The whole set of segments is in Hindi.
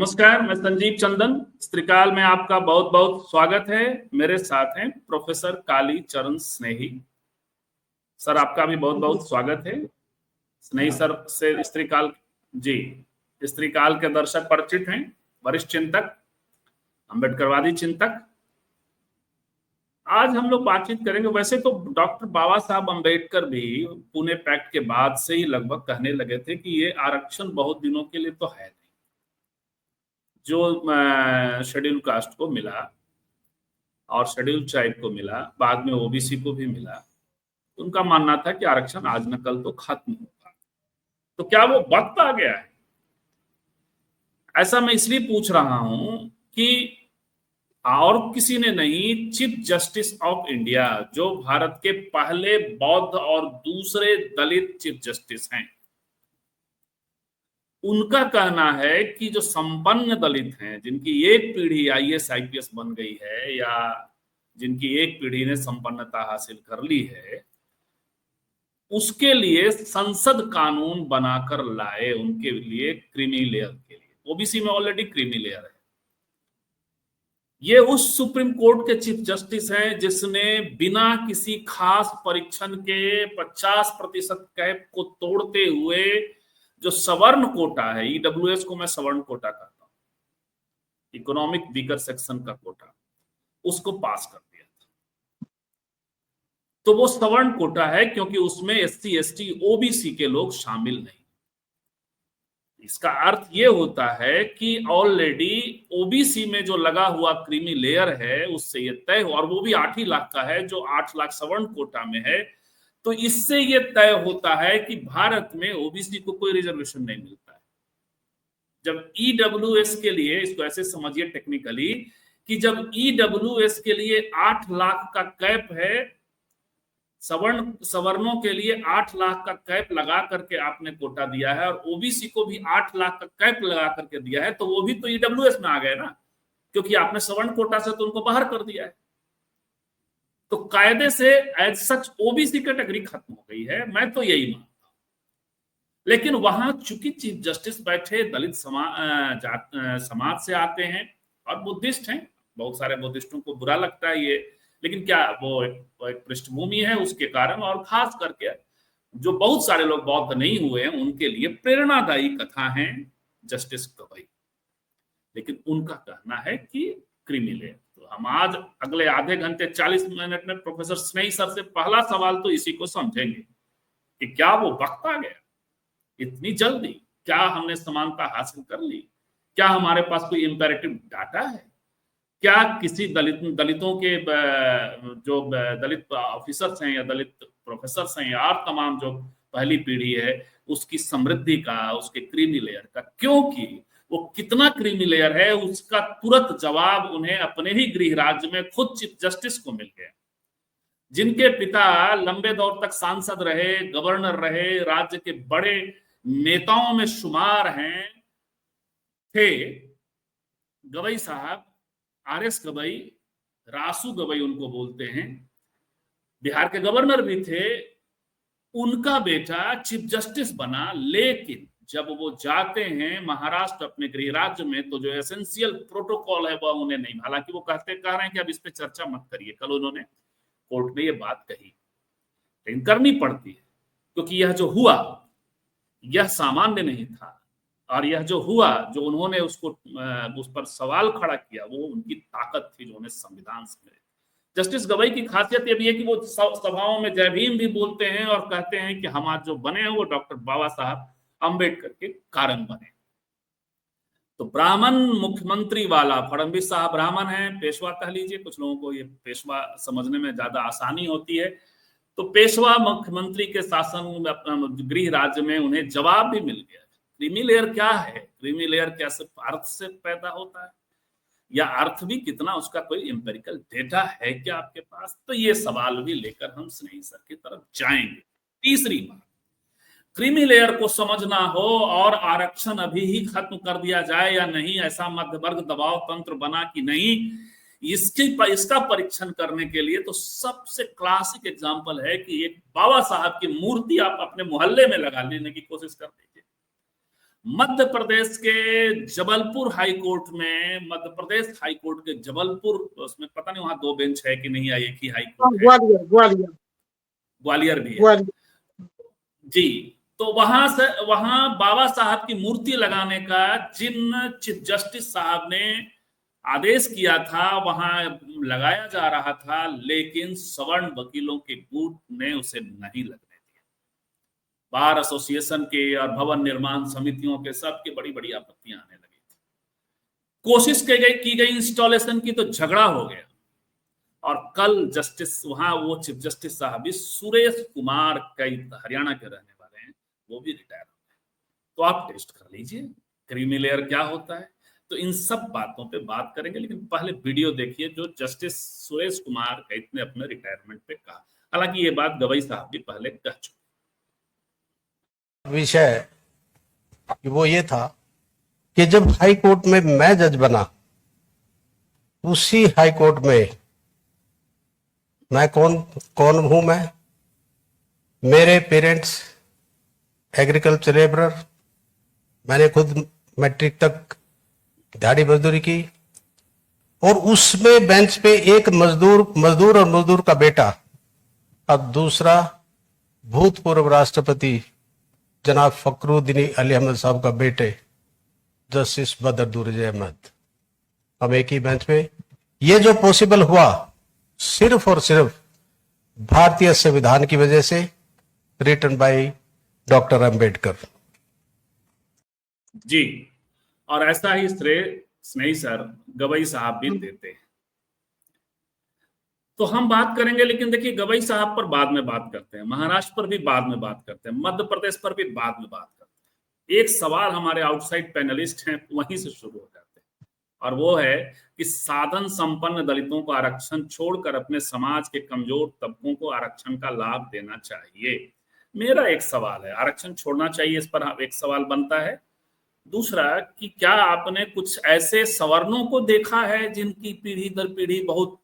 नमस्कार, मैं संजीव चंदन। स्त्रीकाल में आपका बहुत बहुत स्वागत है। मेरे साथ हैं प्रोफेसर काली चरण स्नेही सर, आपका भी बहुत बहुत स्वागत है। स्नेही सर से स्त्रीकाल जी स्त्रीकाल के दर्शक परिचित हैं। वरिष्ठ चिंतक, अम्बेडकरवादी चिंतक। आज हम लोग बातचीत करेंगे। वैसे तो डॉक्टर बाबा साहब अम्बेडकर भी पुणे पैक्ट के बाद से ही लगभग कहने लगे थे कि ये आरक्षण बहुत दिनों के लिए तो है नहीं, जो शेड्यूल कास्ट को मिला और शेड्यूल ट्राइब को मिला, बाद में ओबीसी को भी मिला। उनका मानना था कि आरक्षण आज न कल तो खत्म होगा। तो क्या वो वक्त आ गया है? ऐसा मैं इसलिए पूछ रहा हूं कि और किसी ने नहीं, चीफ जस्टिस ऑफ इंडिया, जो भारत के पहले बौद्ध और दूसरे दलित चीफ जस्टिस हैं, उनका कहना है कि जो संपन्न दलित हैं, जिनकी एक पीढ़ी आईएएस आईपीएस बन गई है या जिनकी एक पीढ़ी ने संपन्नता हासिल कर ली है, उसके लिए संसद कानून बनाकर लाए, उनके लिए क्रीमी लेयर के लिए। ओबीसी में ऑलरेडी क्रीमी लेयर है। ये उस सुप्रीम कोर्ट के चीफ जस्टिस हैं जिसने बिना किसी खास परीक्षण के 50% कैप को तोड़ते हुए जो सवर्ण कोटा है, ईडब्ल्यूएस को मैं सवर्ण कोटा कहता हूं, इकोनॉमिक वीकर सेक्शन का कोटा, उसको पास कर दिया था। तो वो सवर्ण कोटा है क्योंकि उसमें एससी एसटी ओबीसी के लोग शामिल नहीं। इसका अर्थ ये होता है कि ऑलरेडी ओबीसी में जो लगा हुआ क्रीमी लेयर है उससे ये तय हो, और वो भी 8 ही लाख का है जो 8 लाख सवर्ण कोटा में है। तो इससे ये तय होता है कि भारत में ओबीसी को कोई रिजर्वेशन नहीं मिलता है। जब ईडब्ल्यूएस के लिए, इसको ऐसे समझिए टेक्निकली, कि जब ईडब्ल्यूएस के लिए 8 लाख का कैप है, सवर्णों के लिए 8 लाख का कैप लगा करके आपने कोटा दिया है, और ओबीसी को भी 8 लाख का कैप लगा करके दिया है, तो वो भी तो ईडब्ल्यूएस में आ गए ना, क्योंकि आपने सवर्ण कोटा से तो उनको बाहर कर दिया है। तो कायदे से एज सच ओबीसी कैटेगरी खत्म हो गई है, मैं तो यही मानता हूं। लेकिन वहां चूंकि चीफ जस्टिस बैठे दलित समाज से आते हैं और बुद्धिस्ट हैं, बहुत सारे बुद्धिस्टों को बुरा लगता है ये, लेकिन क्या वो एक पृष्ठभूमि है उसके कारण, और खास करके जो बहुत सारे लोग बौद्ध नहीं हुए हैं उनके लिए प्रेरणादायी कथा है जस्टिस गवई। लेकिन उनका कहना है कि क्रीमी लेयर। तो हम आज अगले आधे घंटे 40 मिनट में प्रोफेसर स्नेही सर से पहला सवाल तो इसी को समझेंगे कि क्या वो वक्त आ गया, इतनी जल्दी? क्या हमने समानता हासिल कर ली? क्या हमारे पास कोई इंपेरेटिव डाटा है? क्या किसी दलितों के जो दलित ऑफिसर्स हैं या दलित प्रोफेसर्स हैं या तमाम जो पहली पीढ़ी है उसकी समृद्धि का, उसके क्रीमी लेयर का, क्योंकि वो कितना क्रीमी लेयर है उसका तुरंत जवाब उन्हें अपने ही गृह राज्य में खुद चीफ जस्टिस को मिल गया। जिनके पिता लंबे दौर तक सांसद रहे, गवर्नर रहे, राज्य के बड़े नेताओं में शुमार हैं, थे गवई साहब, आरएस गवई, रासू गवई उनको बोलते हैं, बिहार के गवर्नर भी थे। उनका बेटा चीफ जस्टिस बना, लेकिन जब वो जाते हैं महाराष्ट्र अपने गृह राज्य में, तो जो एसेंशियल प्रोटोकॉल है वह उन्हें नहीं, हालांकि वो कह रहे हैं कि अब इस पे चर्चा मत करिए, कल उन्होंने कोर्ट में ये बात कही, लेकिन करनी पड़ती है क्योंकि यह जो हुआ यह सामान्य नहीं था, और यह जो हुआ, जो उन्होंने उसको उस पर सवाल खड़ा किया, वो उनकी ताकत थी जो उन्हें संविधान से मिली। जस्टिस गवई की खासियत यह भी है कि वो सभाओं में जय भीम भी बोलते हैं और कहते हैं कि हम आज जो बने हैं वो डॉक्टर बाबा साहब अम्बेडकर के कारण बने। तो ब्राह्मण मुख्यमंत्री वाला, फडणवीस साहब ब्राह्मण हैं, पेशवा कह लीजिए, कुछ लोगों को ये पेशवा समझने में ज्यादा आसानी होती है। तो पेशवा मुख्यमंत्री के शासन अपना गृह राज्य में उन्हें जवाब भी मिल गया। क्रीमी लेयर क्या है? क्रीमी लेयर क्या सिर्फ अर्थ से पैदा होता है, या अर्थ भी कितना, उसका कोई एम्पिरिकल डेटा है क्या आपके पास? तो ये सवाल भी लेकर हम स्नेही सर की तरफ जाएंगे। तीसरी बात, क्रीमी लेयर को समझना हो और आरक्षण अभी ही खत्म कर दिया जाए या नहीं, ऐसा मध्यवर्ग दबाव तंत्र बना कि नहीं, इसका परीक्षण करने के लिए तो सबसे क्लासिक एग्जांपल है कि एक बाबा साहब की मूर्ति आप अपने मोहल्ले में लगा लेने की कोशिश कर दीजिए। मध्य प्रदेश के जबलपुर हाई कोर्ट में, मध्य प्रदेश हाई कोर्ट के जबलपुर, उसमें पता नहीं वहां 2 बेंच है कि नहीं, या एक ही हाई कोर्ट है। ग्वालियर, ग्वालियर, ग्वालियर भी है ग्वालियर। जी। तो वहां बाबा साहब की मूर्ति लगाने का जिन चीफ जस्टिस साहब ने आदेश किया था, वहां लगाया जा रहा था, लेकिन सवर्ण वकीलों के गुट ने उसे नहीं लगने दिया। बार एसोसिएशन के और भवन निर्माण समितियों के सबके बड़ी बड़ी आपत्तियां आने लगी थी। कोशिश की गई इंस्टॉलेशन की, तो झगड़ा हो गया। और कल जस्टिस वहां वो चीफ जस्टिस साहब भी, सुरेश कुमार, कई हरियाणा के रहने वाले हैं, वो भी रिटायर हो गए। तो आप टेस्ट कर लीजिए क्रीमी लेयर क्या होता है। तो इन सब बातों पे बात करेंगे, लेकिन पहले वीडियो देखिए जो जस्टिस सुरेश कुमार कैत ने अपने रिटायरमेंट पे कहा। हालांकि ये बात गवई साहब भी पहले कह चुके। विषय वो ये था कि जब हाई कोर्ट में मैं जज बना, उसी हाई कोर्ट में मैं कौन हूं मैं, मेरे पेरेंट्स एग्रीकल्चर लेबरर, मैंने खुद मैट्रिक तक दिहाड़ी मजदूरी की, और उसमें बेंच पे एक मजदूर और मजदूर का बेटा, अब दूसरा भूतपूर्व राष्ट्रपति जनाब फखरुद्दीन अली अहमद साहब का बेटे जस्टिस बदरुद्दीन अहमद, हम एक ही बेंच पे। ये जो पॉसिबल हुआ सिर्फ और सिर्फ भारतीय संविधान की वजह से, written by doctor Ambedkar ji. और ऐसा ही श्रेय स्नेही सर गवई साहब भी देते हैं। तो हम बात करेंगे, लेकिन देखिए गवई साहब पर बाद में बात करते हैं, महाराष्ट्र पर भी बाद में बात करते हैं, मध्य प्रदेश पर भी बाद में बात करते हैं। एक सवाल हमारे आउटसाइड पैनलिस्ट हैं वहीं से शुरू हो जाते हैं, और वो है कि साधन संपन्न दलितों को आरक्षण छोड़कर अपने समाज के कमजोर तबकों को आरक्षण का लाभ देना चाहिए। मेरा एक सवाल है, आरक्षण छोड़ना चाहिए, इस पर एक सवाल बनता है। दूसरा कि क्या आपने कुछ ऐसे सवर्णों को देखा है जिनकी पीढ़ी दर पीढ़ी बहुत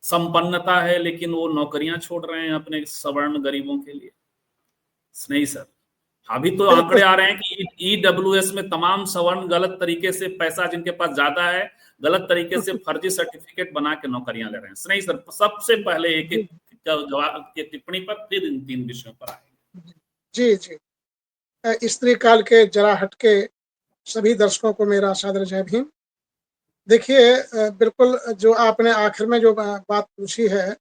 संपन्नता है, लेकिन वो नौकरियां छोड़ रहे हैं अपने सवर्ण गरीबों के लिए? नहीं सर, अभी तो आंकड़े आ रहे हैं कि ईडब्ल्यूएस में तमाम सवर्ण गलत तरीके से पैसा जिनके पास ज्यादा है, गलत तरीके से फर्जी सर्टिफिकेट बना के नौकरियां ले रहे हैं। नहीं सर, सबसे पहले एक एक जवाब की टिप्पणी पर, फिर इन 3 विषयों पर आएंगे। जी जी, स्त्री काल के जरा हटके सभी दर्शकों को मेरा सादर जय भीम। देखिए, बिल्कुल जो आपने आखिर में जो बात पूछी है,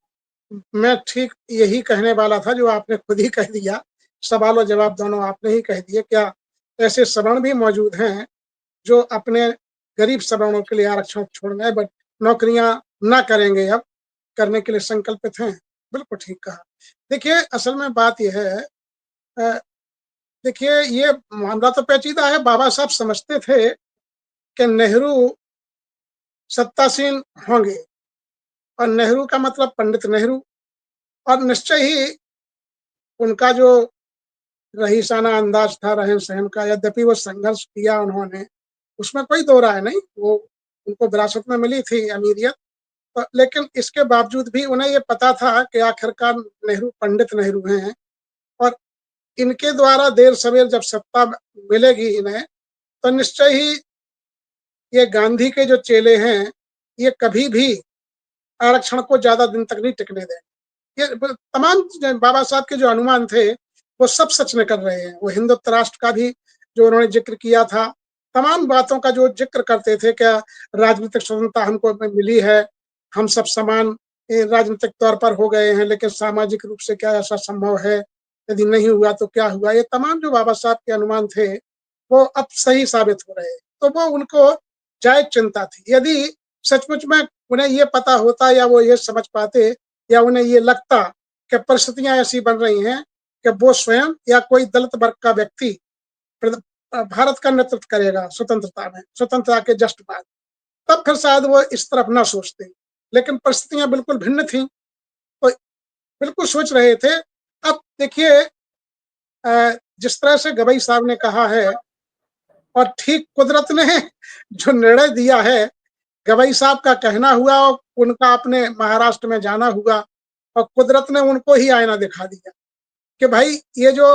मैं ठीक यही कहने वाला था जो आपने खुद ही कह दिया। सवाल और जवाब दोनों आपने ही कह दिए। क्या ऐसे सवर्ण भी मौजूद हैं जो अपने गरीब सवर्णों के लिए आरक्षण छोड़ गए, बट नौकरियां ना करेंगे, अब करने के लिए संकल्पित हैं? बिल्कुल ठीक कहा। देखिए, असल में बात यह है, देखिए ये मामला तो पेचीदा है। बाबा साहब समझते थे कि नेहरू सत्तासीन होंगे, और नेहरू का मतलब पंडित नेहरू, और निश्चय ही उनका जो रईसाना अंदाज था रहन सहन का, यद्यपि वो संघर्ष किया उन्होंने, उसमें कोई दो राय नहीं, वो उनको विरासत में मिली थी अमीरियत, तो लेकिन इसके बावजूद भी उन्हें ये पता था कि आखिरकार नेहरू पंडित नेहरू हैं, और इनके द्वारा देर सवेर जब सत्ता मिलेगी इन्हें, तो निश्चय ही ये गांधी के जो चेले हैं, ये कभी भी आरक्षण को ज्यादा दिन तक नहीं टिकने देंगे। ये तमाम बाबा साहब के जो अनुमान थे वो सब सच में कर रहे हैं। वो हिंदुत्व राष्ट्र का भी जो उन्होंने जिक्र किया था, तमाम बातों का जो जिक्र करते थे, क्या राजनीतिक स्वतंत्रता हमको मिली है, हम सब समान राजनीतिक तौर पर हो गए हैं, लेकिन सामाजिक रूप से क्या ऐसा संभव है, यदि नहीं हुआ तो क्या हुआ, ये तमाम जो बाबा साहब के अनुमान थे वो अब सही साबित हो रहे हैं। तो वो उनको जायज चिंता थी। यदि सचमुच में उन्हें ये पता होता, या वो ये समझ पाते, या उन्हें ये लगता कि परिस्थितियां ऐसी बन रही हैं कि वो स्वयं या कोई दलित वर्ग का व्यक्ति भारत का नेतृत्व करेगा स्वतंत्रता के जस्ट बाद, तब फिर शायद वो इस तरफ ना सोचते। लेकिन परिस्थितियां बिल्कुल भिन्न थी, तो बिल्कुल सोच रहे थे। अब देखिए, जिस तरह से गवई साहब ने कहा है, और ठीक कुदरत ने जो निर्णय दिया है, गवई साहब का कहना हुआ और उनका अपने महाराष्ट्र में जाना हुआ, और कुदरत ने उनको ही आईना दिखा दिया कि भाई ये जो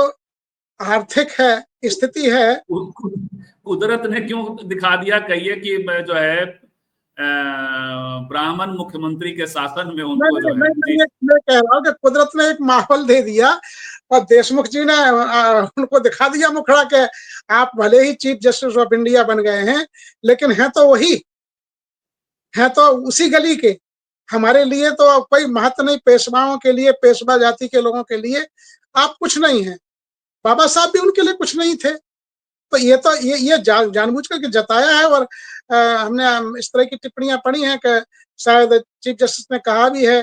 आर्थिक है स्थिति है। कुदरत ने क्यों दिखा दिया, कहिए कि जो है ब्राह्मण मुख्यमंत्री के शासन में उनको जो है मैं कह रहा हूँ कि कुदरत ने एक माहौल दे दिया और देशमुख जी ने उनको दिखा दिया मुखड़ा के आप भले ही चीफ जस्टिस ऑफ इंडिया बन गए हैं, लेकिन हैं तो वही, हैं तो उसी गली के। हमारे लिए तो कोई महत्व नहीं, पेशवाओं के लिए, पेशवा जाति के लोगों के लिए आप कुछ नहीं हैं। बाबा साहब भी उनके लिए कुछ नहीं थे। तो ये जानबूझ करके जताया है। और हमने इस तरह की टिप्पणियां पढ़ी हैं कि शायद चीफ जस्टिस ने कहा भी है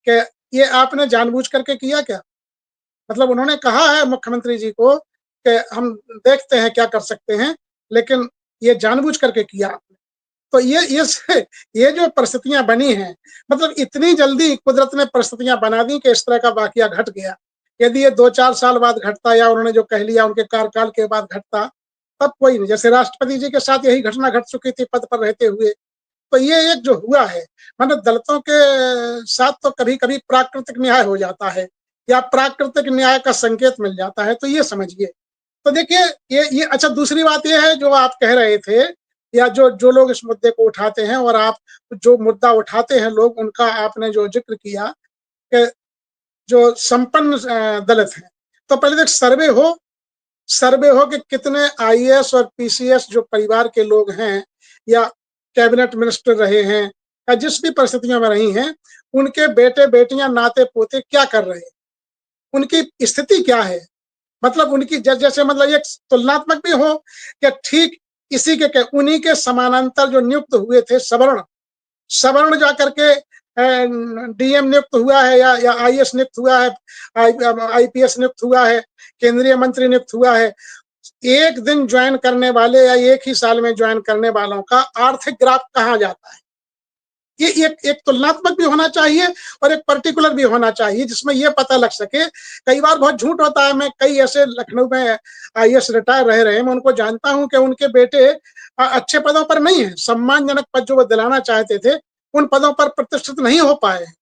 कि ये आपने जानबूझ करके किया क्या। मतलब उन्होंने कहा है मुख्यमंत्री जी को कि हम देखते हैं क्या कर सकते हैं, लेकिन ये जानबूझ करके किया आपने। तो ये जो परिस्थितियां बनी हैं, मतलब इतनी जल्दी कुदरत ने परिस्थितियां बना दी कि इस तरह का वाकया घट गया। यदि ये 2-4 साल बाद घटता या उन्होंने जो कह लिया उनके कार्यकाल के बाद घटता, तब कोई नहीं। जैसे राष्ट्रपति जी के साथ यही घटना घट चुकी थी पद पर रहते हुए। तो ये एक जो हुआ है, मतलब दलितों के साथ तो कभी कभी प्राकृतिक न्याय हो जाता है या प्राकृतिक न्याय का संकेत मिल जाता है, तो ये समझिए। तो देखिए ये अच्छा, दूसरी बात ये है जो आप कह रहे थे, या जो लोग इस मुद्दे को उठाते हैं, और आप जो मुद्दा उठाते हैं लोग, उनका आपने जो जिक्र किया कि जो संपन्न दलित हैं, तो पहले देख सर्वे हो कि कितने आईएएस और पीसीएस जो परिवार के लोग हैं या कैबिनेट मिनिस्टर रहे हैं या जिस भी परिस्थितियों में रही हैं, उनके बेटे बेटियां नाते पोते क्या कर रहे हैं, उनकी स्थिति क्या है। मतलब उनकी जैसे मतलब एक तुलनात्मक भी हो कि ठीक इसी के उन्हीं के समानांतर जो नियुक्त हुए थे सवर्ण जा करके डीएम नियुक्त हुआ है या आईएएस नियुक्त हुआ है, आईपीएस नियुक्त हुआ है, केंद्रीय मंत्री नियुक्त हुआ है। एक दिन ज्वाइन करने वाले या एक ही साल में ज्वाइन करने वालों का आर्थिक ग्राफ कहाँ जाता है। ये एक तुलनात्मक भी होना चाहिए और एक पर्टिकुलर भी होना चाहिए, जिसमें ये पता लग सके। कई बार बहुत झूठ होता है। मैं कई ऐसे लखनऊ में आईएएस रिटायर रहे हैं, मैं उनको जानता हूं कि उनके बेटे अच्छे पदों पर नहीं है। सम्मानजनक पद जो वो दिलाना चाहते थे, उन पदों पर प्रतिष्ठित नहीं हो पाए हैं,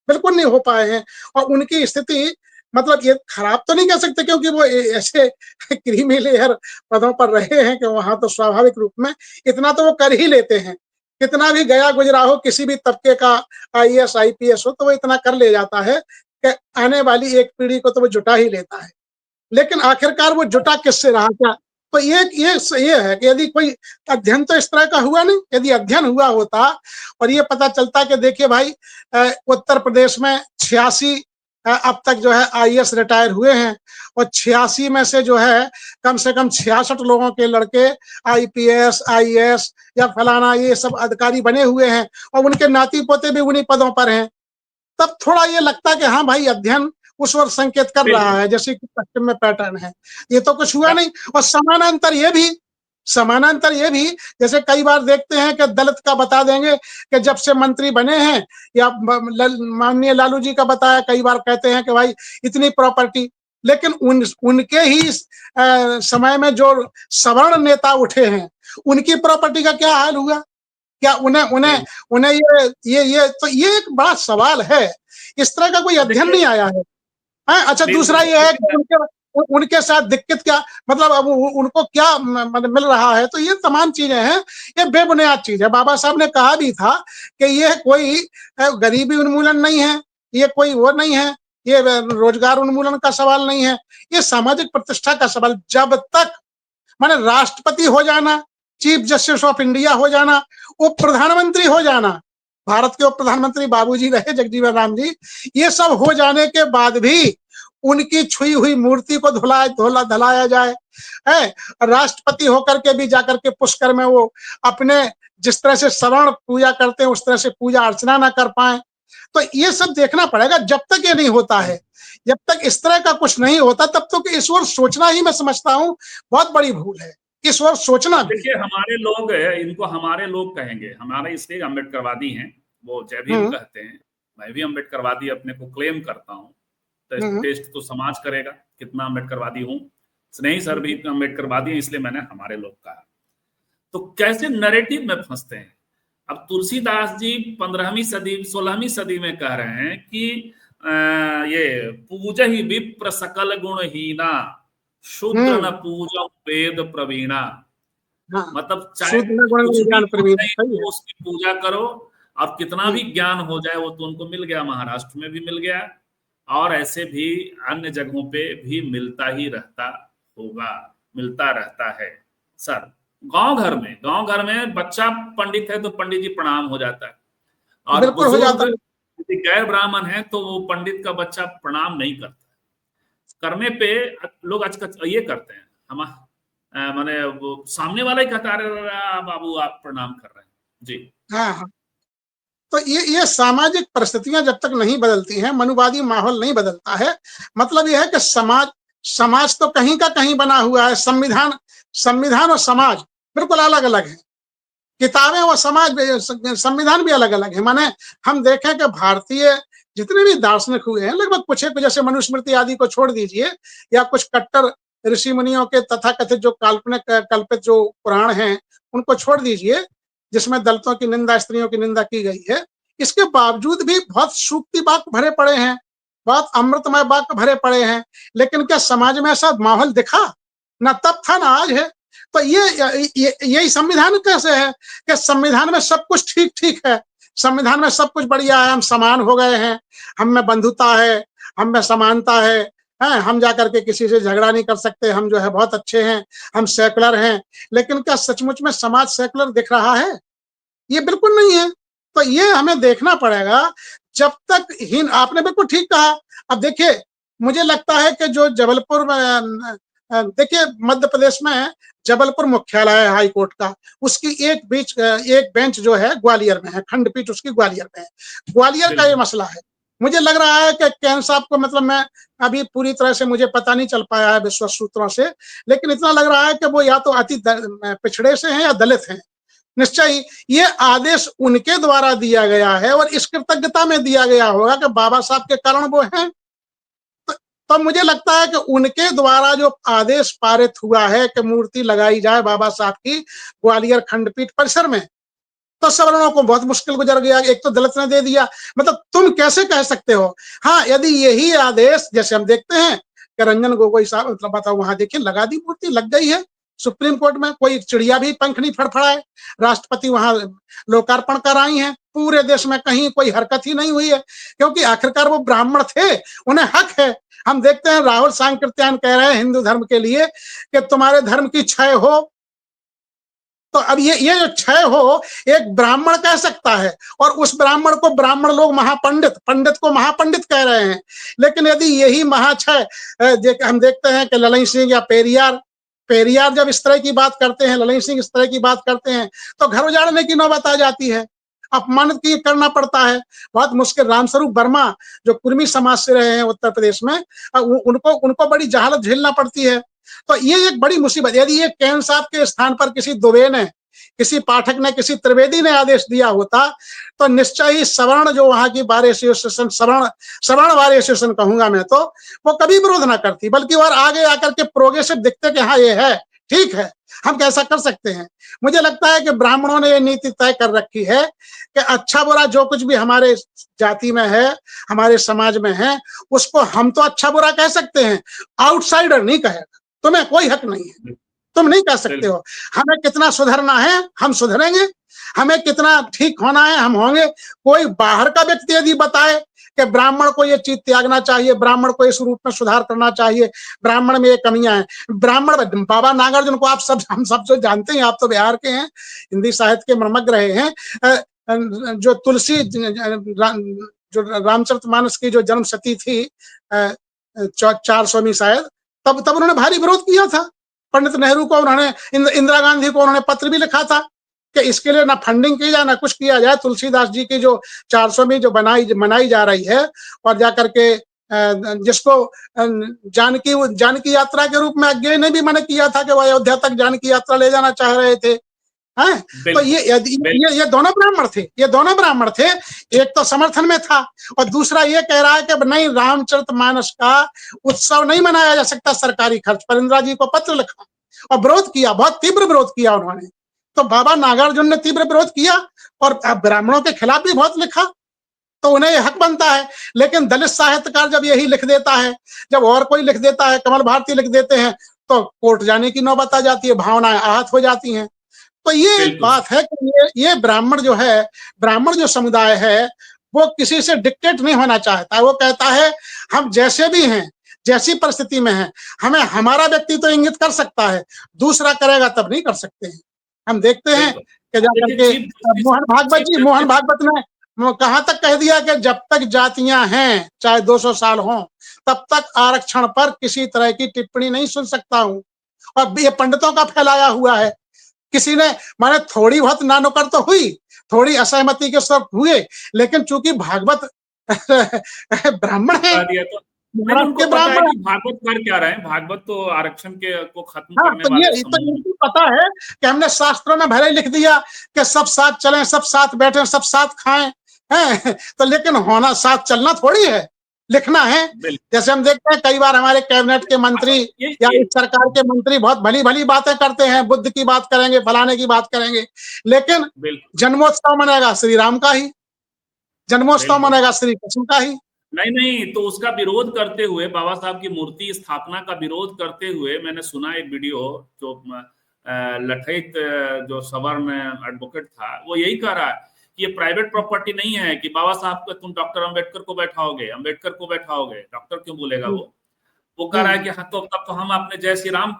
बिल्कुल नहीं हो पाए हैं। और उनकी स्थिति मतलब ये खराब तो नहीं कह सकते, क्योंकि वो ऐसे क्रीमी लेयर पदों पर रहे हैं कि वहां तो स्वाभाविक रूप में इतना तो वो कर ही लेते हैं। कितना भी गया गुजरा हो, किसी भी तबके का आईएएस आईपीएस हो, तो वो इतना कर ले जाता है कि आने वाली एक पीढ़ी को तो वो जुटा ही लेता है। लेकिन आखिरकार वो जुटा किससे रहा क्या। तो ये है कि यदि कोई अध्ययन तो इस तरह का हुआ नहीं। यदि अध्ययन हुआ होता और ये पता चलता कि देखिए भाई, उत्तर प्रदेश में 86 अब तक जो है आईएएस रिटायर हुए हैं, और 86 में से जो है कम से कम 66 लोगों के लड़के आईपीएस आईएएस या फलाना ये सब अधिकारी बने हुए हैं, और उनके नाती पोते भी उन्हीं पदों पर हैं, तब थोड़ा ये लगता है कि हाँ भाई, अध्ययन उस ओर संकेत कर रहा है, जैसे कि पश्चिम में पैटर्न है। ये तो कुछ हुआ नहीं। और समानांतर ये भी जैसे कई बार देखते हैं कि दलित का बता देंगे कि जब से मंत्री बने हैं, या माननीय लालू जी का बताया, कई बार कहते हैं कि भाई इतनी प्रॉपर्टी। लेकिन उनके ही समय में जो सवर्ण नेता उठे हैं, उनकी प्रॉपर्टी का क्या हाल हुआ। क्या उन्हें ये एक बड़ा सवाल है। इस तरह का कोई अध्ययन नहीं आया है। अच्छा, दूसरा ये है कि उनके साथ दिक्कत क्या, मतलब अब उनको क्या मिल रहा है। तो ये तमाम चीजें हैं, ये बेबुनियाद चीज है। बाबा साहब ने कहा भी था कि ये कोई गरीबी उन्मूलन नहीं है, ये कोई वो नहीं है, ये रोजगार उन्मूलन का सवाल नहीं है, ये सामाजिक प्रतिष्ठा का सवाल। जब तक माने राष्ट्रपति हो जाना, चीफ जस्टिस ऑफ इंडिया हो जाना, उप प्रधानमंत्री हो जाना, भारत के उप प्रधानमंत्री बाबूजी रहे जगजीवन राम जी, ये सब हो जाने के बाद भी उनकी छुई हुई मूर्ति को धुलाया जाए, है राष्ट्रपति होकर के भी जाकर के पुष्कर में वो अपने जिस तरह से शरण पूजा करते हैं उस तरह से पूजा अर्चना ना कर पाए। तो ये सब देखना पड़ेगा। जब तक ये नहीं होता है, जब तक इस तरह का कुछ नहीं होता, तब तो इस ओर सोचना ही मैं समझता हूँ बहुत बड़ी भूल है। इस ओर सोचना। देखिए, हमारे लोग इनको हमारे लोग कहेंगे, हमारे इसलिए अम्बेडकरवादी हैं, वो जय भीम कहते हैं। मैं भी अम्बेडकरवादी अपने को क्लेम करता हूँ। तो टेस्ट तो समाज करेगा कितना अम्बेडकरवादी हूँ। स्नेही सर भी अम्बेडकरवादी हैं, इसलिए मैंने हमारे लोग कहा। तो कैसे नैरेटिव में फंसते हैं। अब तुलसीदास जी 15वीं सदी 16वीं सदी में कह रहे हैं कि ये पूजहि विप्र सकल गुणहीना शूद्र न पूजा वेद प्रवीणा, हाँ, मतलब चाहे शूद्र न गुण कुछ भी ज्ञान हो प्रवीण, जाए सही है। तो उसकी पूजा करो, और कितना भी ज्ञान हो जाए, वो तो उनको मिल गया, महाराष्ट्र में भी मिल गया, और ऐसे भी अन्य जगहों पे भी मिलता ही रहता होगा, मिलता रहता है सर। गांव घर में बच्चा पंडित है तो पंडित जी प्रणाम हो जाता है, और बिल्कुल हो बुजुर्ग जाता है। यदि गैर ब्राह्मण है तो वो पंडित का बच्चा प्रणाम नहीं करता। करने पे लोग आजकल ये करते हैं, हम माने वो सामने वाला ही कहता है, अरे बाबू आप प्रणाम कर रहे हैं जी। हाँ हाँ, तो ये सामाजिक परिस्थितियां जब तक नहीं बदलती हैं, मनुवादी माहौल नहीं बदलता है, मतलब यह है कि समाज तो कहीं का कहीं बना हुआ है। संविधान और समाज बिल्कुल अलग अलग है। किताबें और समाज संविधान भी अलग अलग है। माने हम देखें कि भारतीय जितने भी दार्शनिक हुए हैं, लगभग कुछ जैसे मनुस्मृति आदि को छोड़ दीजिए, या कुछ कट्टर ऋषि मुनियों के तथाकथित जो काल्पनिक कल्पित जो पुराण हैं उनको छोड़ दीजिए, जिसमें दलितों की निंदा, स्त्रियों की निंदा की गई है, इसके बावजूद भी बहुत सूक्ति वाक्य भरे पड़े हैं, बहुत अमृतमय वाक्य भरे पड़े हैं। लेकिन क्या समाज में ऐसा माहौल दिखा? ना तब था ना आज है। तो यही संविधान कैसे है कि संविधान में सब कुछ ठीक ठीक है, संविधान में सब कुछ बढ़िया है, हम समान हो गए हैं, हम में बंधुता है, हम में समानता है, हम जाकर के किसी से झगड़ा नहीं कर सकते, हम जो है बहुत अच्छे हैं, हम सेकुलर हैं। लेकिन क्या सचमुच में समाज सेकुलर दिख रहा है? ये बिल्कुल नहीं है। तो ये हमें देखना पड़ेगा। जब तक हिंद, आपने बिल्कुल ठीक कहा। अब देखिए, मुझे लगता है कि जो जबलपुर में, देखिए मध्य प्रदेश में जबलपुर मुख्यालय है हाई कोर्ट का, उसकी एक बेंच जो है ग्वालियर में है, खंडपीठ उसकी ग्वालियर में है। ग्वालियर का ये मसला है। मुझे लग रहा है कि कैन साहब को, मतलब मैं अभी पूरी तरह से मुझे पता नहीं चल पाया है विश्वस्त सूत्रों से, लेकिन इतना लग रहा है कि वो या तो अति पिछड़े से हैं या दलित हैं। निश्चय ही ये आदेश उनके द्वारा दिया गया है और इस कृतज्ञता में दिया गया होगा कि बाबा साहब के कारण वो हैं। तो मुझे लगता है कि उनके द्वारा जो आदेश पारित हुआ है कि मूर्ति लगाई जाए बाबा साहब की ग्वालियर खंडपीठ परिसर में, तो सवर्णों को बहुत मुश्किल गुजर गया। एक तो दलित ने दे दिया, मतलब तुम कैसे कह सकते हो? हाँ, यदि यही आदेश, जैसे हम देखते हैं कि रंजन गोगोई साहब, मतलब बताओ, वहां देखिए लगा दी मूर्ति, लग गई है सुप्रीम कोर्ट में, कोई चिड़िया भी पंख नहीं फड़फड़ाए, राष्ट्रपति वहां लोकार्पण कर आई हैं, पूरे देश में कहीं कोई हरकत ही नहीं हुई है, क्योंकि आखिरकार वो ब्राह्मण थे, उन्हें हक है। हम देखते हैं राहुल सांकृत्यायन कह रहे हैं हिंदू धर्म के लिए कि तुम्हारे धर्म की क्षय हो, तो अब ये जो क्षय हो एक ब्राह्मण कह सकता है, और उस ब्राह्मण को ब्राह्मण लोग पंडित को महापंडित कह रहे हैं। लेकिन यदि यही महाक्षय हम देखते हैं कि ललन सिंह या पेरियार जब इस तरह की बात करते हैं, ललन सिंह इस तरह की बात करते हैं, तो घर उजाड़ने की नौबत आ जाती है, अपमानित की करना पड़ता है, बहुत मुश्किल। रामस्वरूप वर्मा जो कुर्मी समाज से रहे हैं उत्तर प्रदेश में, उनको बड़ी जहालत झेलना पड़ती है। तो ये एक बड़ी मुसीबत। यदि ये कैन साहब के स्थान पर किसी दुबे ने, किसी पाठक ने, किसी त्रिवेदी ने आदेश दिया होता, तो निश्चय ही सवर्ण जो वहां की बार एसोसिएशन, सवर्ण बार एसोसिएशन कहूंगा मैं, तो वो कभी विरोध ना करती, बल्कि और आगे आकर के प्रोग्रेसिव दिखते कि हाँ ये है, ठीक है, हम कैसा कर सकते हैं। मुझे लगता है कि ब्राह्मणों ने ये नीति तय कर रखी है कि अच्छा बुरा जो कुछ भी हमारे जाति में है, हमारे समाज में है, उसको हम तो अच्छा बुरा कह सकते हैं, आउटसाइडर नहीं कहेगा। तुम्हें कोई हक नहीं है, तुम नहीं कह सकते हो। हमें कितना सुधरना है हम सुधरेंगे, हमें कितना ठीक होना है हम होंगे। कोई बाहर का व्यक्ति यदि बताए कि ब्राह्मण को ये चीज त्यागना चाहिए, ब्राह्मण को इस रूप में सुधार करना चाहिए, ब्राह्मण में ये कमियां हैं, ब्राह्मण, बाबा नागार्जुन को हम सब जो जानते हैं, आप तो बिहार के हैं, हिंदी साहित्य के मर्मज्ञ रहे हैं, जो तुलसी, जो रामचरितमानस की जो जन्म शती थी 400वीं शायद, तब उन्होंने भारी विरोध किया था। पंडित नेहरू को उन्होंने, इंदिरा गांधी को उन्होंने पत्र भी लिखा था कि इसके लिए ना फंडिंग की जाए ना कुछ किया जाए। तुलसीदास जी की जो 400वीं जो मनाई जा रही है, और जाकर के जिसको जानकी यात्रा के रूप में अज्ञेय ने भी मना किया था कि वो अयोध्या तक जानकी यात्रा ले जाना चाह रहे थे, हैं? तो ये दोनों ब्राह्मण थे। एक तो समर्थन में था, और दूसरा ये कह रहा है कि नहीं, रामचरितमानस का उत्सव नहीं मनाया जा सकता सरकारी खर्च पर। इंदिरा जी को पत्र लिखा और विरोध किया, बहुत तीव्र विरोध किया उन्होंने। तो बाबा नागार्जुन ने तीव्र विरोध किया और ब्राह्मणों के खिलाफ भी बहुत लिखा, तो उन्हें यह हक बनता है। लेकिन दलित साहित्यकार जब यही लिख देता है, जब और कोई लिख देता है, कमल भारती लिख देते हैं, तो कोर्ट जाने की नौबत आ जाती है, भावनाएं आहत हो जाती हैं। तो ये बिल्कुल बात है कि ये ब्राह्मण जो है, ब्राह्मण जो समुदाय है, वो किसी से डिक्टेट नहीं होना चाहता है। वो कहता है हम जैसे भी हैं, जैसी परिस्थिति में हैं, हमें हमारा व्यक्ति तो इंगित कर सकता है, दूसरा करेगा तब नहीं कर सकते हैं। हम देखते हैं बिल्कुल। कि जाकर देखिए के चीफ जस्टिस मोहन भागवत ने कहाँ तक कह दिया कि जब तक जातियां हैं, चाहे 200 साल हों, तब तक आरक्षण पर किसी तरह की टिप्पणी नहीं सुन सकता हूं। और ये पंडितों का फैलाया हुआ है। किसी ने माने थोड़ी बहुत नानुकर तो हुई, थोड़ी असहमति के स्वर हुए, लेकिन चूंकि भागवत ब्राह्मण है, कह दिया तो नहीं, महाराष्ट्र उनको के पता है ब्राह्मण। कि भागवत कर क्या रहे हैं। भागवत तो आरक्षण के को खत्म हाँ, करने तो वाले ये तो समूह। इनको पता है कि हमने शास्त्रों में भले ही लिख दिया कि सब साथ चलें, सब साथ बैठें, सब साथ खाएं, हैं? तो लेकिन होना साथ चलना थोड़ी है, लिखना है। बिल्कुल। जैसे हम देखते हैं कई बार हमारे कैबिनेट के अच्छा, मंत्री या ये इस सरकार के मंत्री बहुत भली भली बातें करते हैं, बुद्ध की बात करेंगे, फलाने की बात करेंगे, लेकिन बिल्कुल जन्मोत्सव मनेगा श्री राम का ही, जन्मोत्सव बिल्कुल। मनेगा श्री कृष्ण का ही। नहीं नहीं, तो उसका विरोध करते हुए, बाबा साहब की मूर्ति स्थापना का विरोध करते हुए मैंने सुना एक वीडियो, जो लठैत जो सवर्ण एडवोकेट था, वो यही कह रहा है कि ये प्राइवेट प्रॉपर्टी नहीं है कि बाबा साहब को तुम डॉक्टर अंबेडकर को बैठाओगे, अंबेडकर को बैठाओगे, डॉक्टर क्यों बोलेगा वो कह रहा है कि हाँ, तो तब तो हम अपने जय श्री राम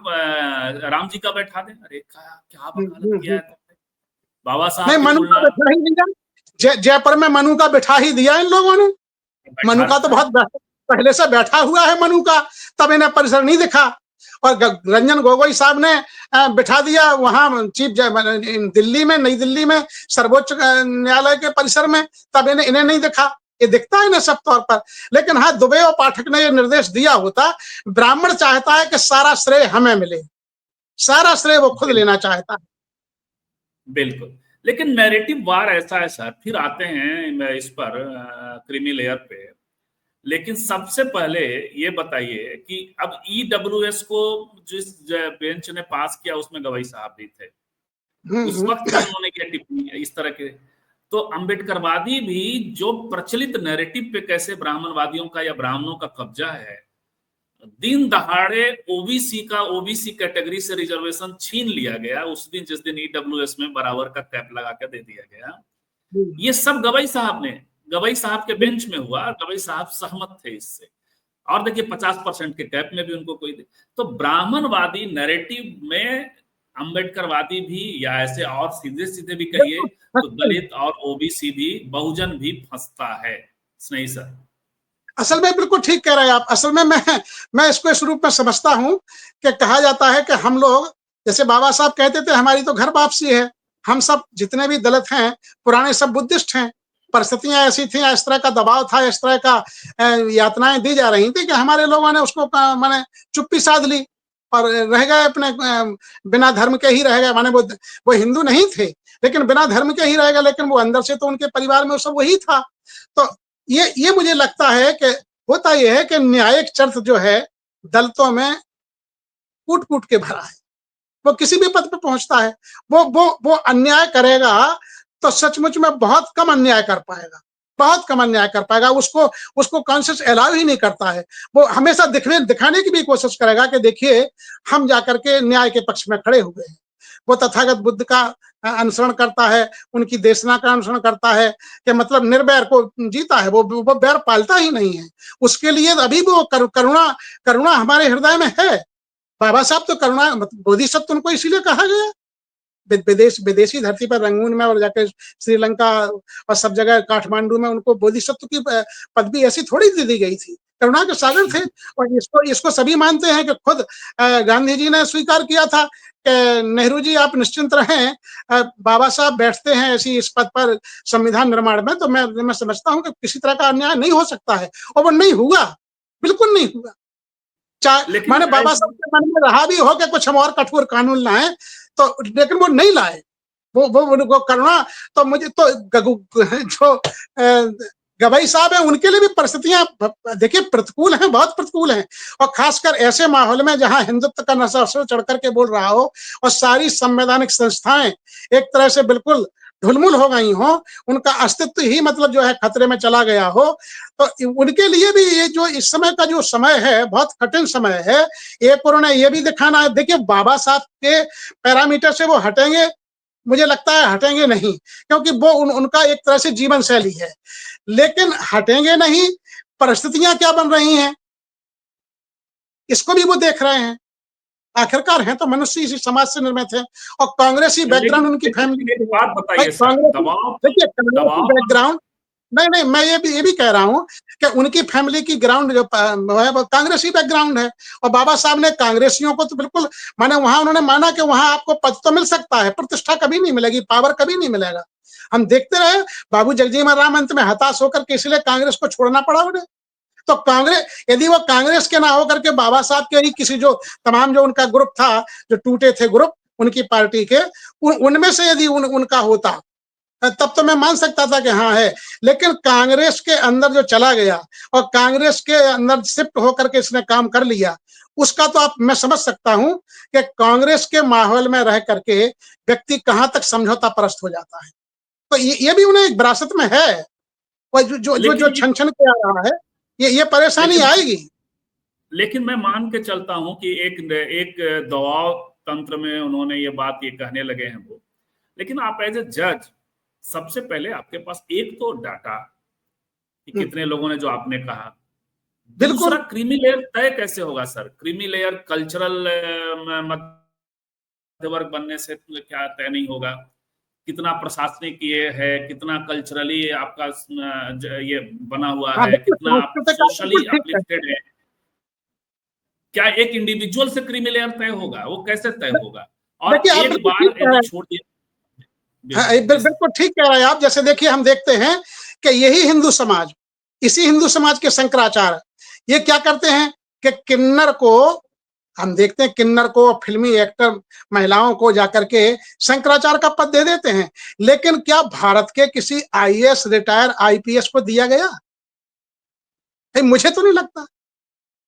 राम जी का बैठा दें। अरे क्या वकालत किया है तुमने बाबा नहीं, साहब की मनु का तुलना। बैठा ही दिया, जयपुर में मनु का बैठा ही दिया इन लोगों ने। मनु बैठा का तो रखा है। बहुत पहले से बैठा हुआ है मनु का, तब इन्हें परिसर नहीं दिखा। और रंजन गोगोई साहब ने बिठा दिया वहां दिल्ली में, नई दिल्ली में सर्वोच्च न्यायालय के परिसर में, तब इन्हें नहीं दिखा। ये दिखता है इन्हें सब तौर पर। लेकिन हाँ, दुबे और पाठक ने ये निर्देश दिया होता। ब्राह्मण चाहता है कि सारा श्रेय हमें मिले, सारा श्रेय वो खुद लेना चाहता है। बिल्कुल। लेकिन नैरेटिव वार ऐसा है सर, फिर आते हैं इस पर क्रीमी लेयर पे। लेकिन सबसे पहले ये बताइए कि अब ईडब्ल्यूएस को जिस बेंच ने पास किया उसमें गवाई साहब भी थे, उस वक्त भी उन्होंने किया टिप्पणी इस तरह के। तो अंबेडकरवादी भी जो प्रचलित नैरेटिव पे कैसे ब्राह्मणवादियों का या ब्राह्मणों का कब्जा है, दिन दहाड़े ओबीसी कैटेगरी से रिजर्वेशन छीन लिया गया उस दिन जिस दिन ईडब्ल्यूएस में बराबर का कैप लगा के दे दिया गया। ये सब गवाई साहब के बेंच में हुआ और गवाई साहब सहमत थे इससे। और देखिए 50% के कैप में भी उनको कोई दे। तो ब्राह्मणवादी नैरेटिव में अंबेडकरवादी भी, या ऐसे और सीधे सीधे भी कहिए तो दलित और ओबीसी भी, बहुजन भी फंसता है। नहीं सर, असल में बिल्कुल ठीक कह रहे हैं आप। असल में मैं इसको इस रूप में समझता हूं कि कहा जाता है कि हम लोग, जैसे बाबा साहब कहते थे हमारी तो घर वापसी है, हम सब जितने भी दलित हैं पुराने सब बुद्धिस्ट हैं। परिस्थितियां ऐसी थी, इस तरह का दबाव था, इस तरह का यातनाएं दी जा रही थी कि हमारे लोगों ने उसको माने चुप्पी साध ली और रह गए अपने बिना धर्म के ही रह गए। माने वो हिंदू नहीं थे लेकिन बिना धर्म के ही रह गए, लेकिन वो अंदर से तो उनके परिवार में सब वही था। तो ये मुझे लगता है कि होता यह है कि न्यायिक चर्च जो है दलितों में कूट कूट के भरा है। वो किसी भी पद पे पहुंचता है, वो अन्याय करेगा तो सचमुच में बहुत कम अन्याय कर पाएगा, बहुत कम अन्याय कर पाएगा। उसको कॉन्शियस अलाउ ही नहीं करता है। वो हमेशा दिखाने की भी कोशिश करेगा कि देखिए हम जाकर के न्याय के पक्ष में खड़े हुए हैं। वो तथागत बुद्ध का अनुसरण करता है, उनकी देशना का अनुसरण करता है कि मतलब निर्वैर को जीता है, वो बैर पालता ही नहीं है। उसके लिए अभी भी वो करुणा हमारे हृदय में है। बाबा साहब तो करुणा बोधिसत्व उनको इसीलिए कहा गया। विदेशी धरती पर रंगून में और जाके श्रीलंका और सब जगह काठमांडू में उनको बोधिसत्व की पदवी ऐसी थोड़ी दी गई थी, करुणा के सागर थे। और इसको सभी मानते हैं कि खुद गांधी जी ने स्वीकार किया था कि नेहरू जी आप निश्चिंत रहें, बाबा साहब बैठते हैं ऐसी इस पद पर संविधान निर्माण में, तो मैं समझता हूं कि किसी तरह का अन्याय नहीं हो सकता है। और वो नहीं हुआ, बिल्कुल नहीं हुआ। चाहे माने बाबा साहब के मन में रहा भी हो कि कुछ हम और कठोर कानून लाएं, तो लेकिन वो नहीं लाए। वो करुणा तो मुझे तो जो गवाई साहब है उनके लिए भी परिस्थितियां देखिए प्रतिकूल हैं, बहुत प्रतिकूल हैं। और खासकर ऐसे माहौल में जहां हिंदुत्व का नशा चढ़ करके बोल रहा हो और सारी संवैधानिक संस्थाएं एक तरह से बिल्कुल ढुलमुल हो गई हो, उनका अस्तित्व ही मतलब जो है खतरे में चला गया हो, तो उनके लिए भी ये जो इस समय का जो समय है बहुत कठिन समय है। एक उन्होंने ये भी दिखाना है, देखिए बाबा साहब के पैरामीटर से वो हटेंगे, मुझे लगता है हटेंगे नहीं, क्योंकि वो उनका एक तरह से जीवन शैली है, लेकिन हटेंगे नहीं, परिस्थितियां क्या बन रही हैं इसको भी वो देख रहे हैं। आखिरकार हैं तो मनुष्य इसी समाज से निर्मित है, और कांग्रेसी बैकग्राउंड उनकी फैमिली लेकिन एक की है। बात भाई बताइए सर, कांग्रेसी, दबाव देखिए कांग्रेसी दबाव बैकग्राउंड, नहीं नहीं मैं ये भी कह रहा हूँ कि उनकी फैमिली की ग्राउंड जो है वो कांग्रेसी बैकग्राउंड है, और बाबा साहब ने कांग्रेसियों को तो बिल्कुल माने, वहां उन्होंने माना कि वहां आपको पद तो मिल सकता है, प्रतिष्ठा कभी नहीं मिलेगी, पावर कभी नहीं मिलेगा। हम देखते रहे बाबू जगजीवन राम अंत में हताश होकर के इसलिए कांग्रेस को छोड़ना पड़ा उन्हें। तो कांग्रेस, यदि वो कांग्रेस के ना होकर के बाबा साहब के ही किसी जो तमाम जो उनका ग्रुप था, जो टूटे थे ग्रुप उनकी पार्टी के, उनमें से यदि उनका होता तब तो मैं मान सकता था कि हाँ है, लेकिन कांग्रेस के अंदर जो चला गया और कांग्रेस के अंदर शिफ्ट होकर के इसने काम कर लिया, उसका तो आप मैं समझ सकता हूं कि कांग्रेस के माहौल में रह करके व्यक्ति कहां तक समझौता परस्त हो जाता है। तो ये भी उन्हें एक विरासत में है, वो जो जो जो, जो लेकिन छन छन के आ रहा है, ये परेशानी लेकिन आएगी। लेकिन मैं मान के चलता हूं कि एक एक दबाव तंत्र में उन्होंने ये बात ये कहने लगे हैं वो, लेकिन आप एज ए जज सबसे पहले आपके पास एक तो डाटा कि कितने लोगों ने, जो आपने कहा, दूसरा बिल्कुल क्रीमी लेयर तय कैसे होगा सर? क्रीमी लेयर कल्चरल मध्यवर्ग बनने से क्या तय नहीं होगा? कितना प्रशासनिक ये है, कितना कल्चरली आपका ये बना हुआ हाँ है, बिल्कुल, कितना आप सांस्कृतिक आप सोशली बिल्कुल ठीक है। अपलिफ्टेड है? क्या एक इंडिविजुअल से क्रीमी लेयर तय होगा? वो कैसे तय होगा? और देखिए आप एक बिल्कुल ठीक बार कह रहे यदि हैं। छोड़ दिया, हाँ, बिल्कुल जिस बिल्कुल ठीक कह रहे हैं आप। जैसे देखिए हम देखते हैं कि यही हिंदू समाज, इसी हिंदू समाज के शंकराचार्य ये क्या करते हैं कि किन्नर को, हम देखते हैं किन्नर को, फिल्मी एक्टर महिलाओं को जाकर के शंकराचार्य का पद दे देते हैं, लेकिन क्या भारत के किसी आईएएस रिटायर आईपीएस को दिया गया? मुझे तो नहीं लगता